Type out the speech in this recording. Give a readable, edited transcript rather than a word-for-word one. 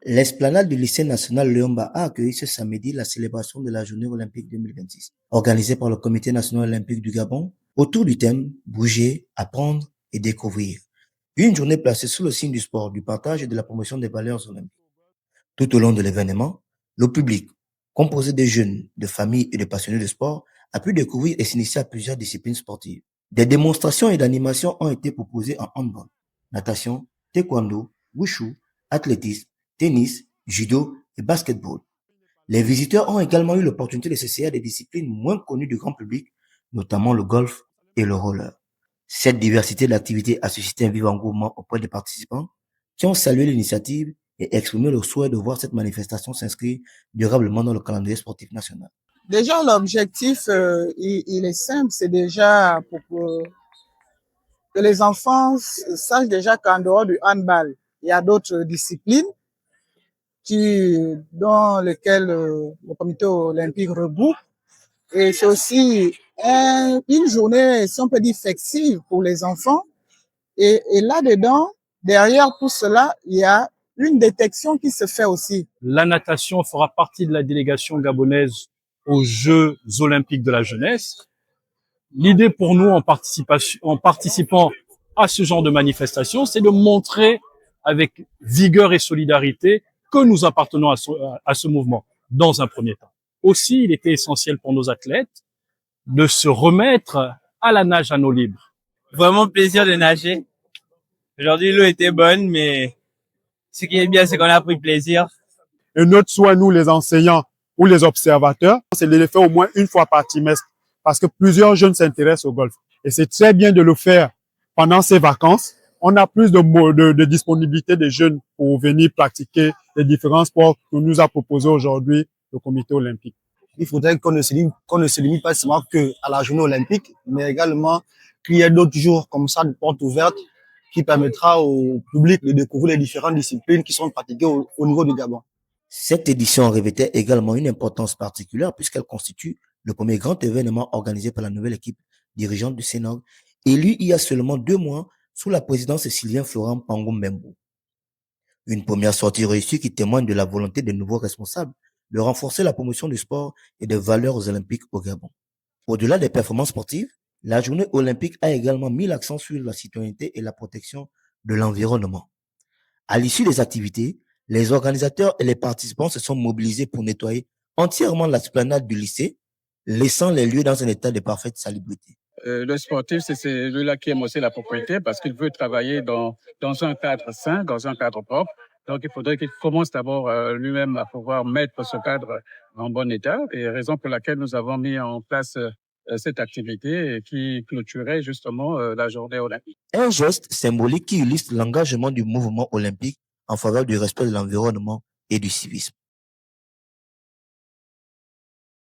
L'esplanade du lycée national Léomba a accueilli ce samedi la célébration de la journée olympique 2026, organisée par le Comité national olympique du Gabon, autour du thème Bouger, apprendre et découvrir. Une journée placée sous le signe du sport, du partage et de la promotion des valeurs olympiques. Tout au long de l'événement, le public, composé de jeunes, de familles et de passionnés de sport, a pu découvrir et s'initier à plusieurs disciplines sportives. Des démonstrations et d'animations ont été proposées en handball, natation, taekwondo, wushu, athlétisme, tennis, judo et basketball. Les visiteurs ont également eu l'opportunité de s'essayer à des disciplines moins connues du grand public, notamment le golf et le roller. Cette diversité d'activités a suscité un vif engouement auprès des participants qui ont salué l'initiative et exprimé le souhait de voir cette manifestation s'inscrire durablement dans le calendrier sportif national. Déjà, l'objectif, il est simple, c'est déjà pour que les enfants sachent déjà qu'en dehors du handball, il y a d'autres disciplines dans lesquelles le comité olympique regroupe. Et c'est aussi une journée, si on peut dire, festive pour les enfants. Et là-dedans, derrière tout cela, il y a une détection qui se fait aussi. La natation fera partie de la délégation gabonaise aux Jeux olympiques de la jeunesse. L'idée pour nous, en participant à ce genre de manifestation, c'est de montrer avec vigueur et solidarité que nous appartenons à ce mouvement, dans un premier temps. Aussi, il était essentiel pour nos athlètes de se remettre à la nage à eau libre. Vraiment plaisir de nager. Aujourd'hui, l'eau était bonne, mais ce qui est bien, c'est qu'on a pris plaisir. Et notre souhait, nous, les enseignants ou les observateurs, c'est de le faire au moins une fois par trimestre, parce que plusieurs jeunes s'intéressent au golf. Et c'est très bien de le faire pendant ces vacances. On a plus de disponibilité des jeunes pour venir pratiquer les différents sports que nous a proposé aujourd'hui le comité olympique. Il faudrait qu'on ne se limite pas seulement à la journée olympique, mais également qu'il y ait d'autres jours comme ça, de portes ouvertes, qui permettra au public de découvrir les différentes disciplines qui sont pratiquées au niveau du Gabon. Cette édition revêtait également une importance particulière puisqu'elle constitue le premier grand événement organisé par la nouvelle équipe dirigeante du Sénog, élue il y a seulement 2 mois sous la présidence de Sylvain Florent Pangou-Mbembo. Une première sortie réussie qui témoigne de la volonté des nouveaux responsables de renforcer la promotion du sport et des valeurs olympiques au Gabon. Au-delà des performances sportives, la journée olympique a également mis l'accent sur la citoyenneté et la protection de l'environnement. À l'issue des activités, les organisateurs et les participants se sont mobilisés pour nettoyer entièrement l'esplanade du lycée, laissant les lieux dans un état de parfaite salubrité. Le sportif, c'est celui-là qui aime aussi la propriété parce qu'il veut travailler dans un cadre sain, dans un cadre propre. Donc, il faudrait qu'il commence d'abord lui-même à pouvoir mettre ce cadre en bon état. Et raison pour laquelle nous avons mis en place cette activité qui clôturait justement la journée olympique. Un geste symbolique qui illustre l'engagement du mouvement olympique en faveur du respect de l'environnement et du civisme.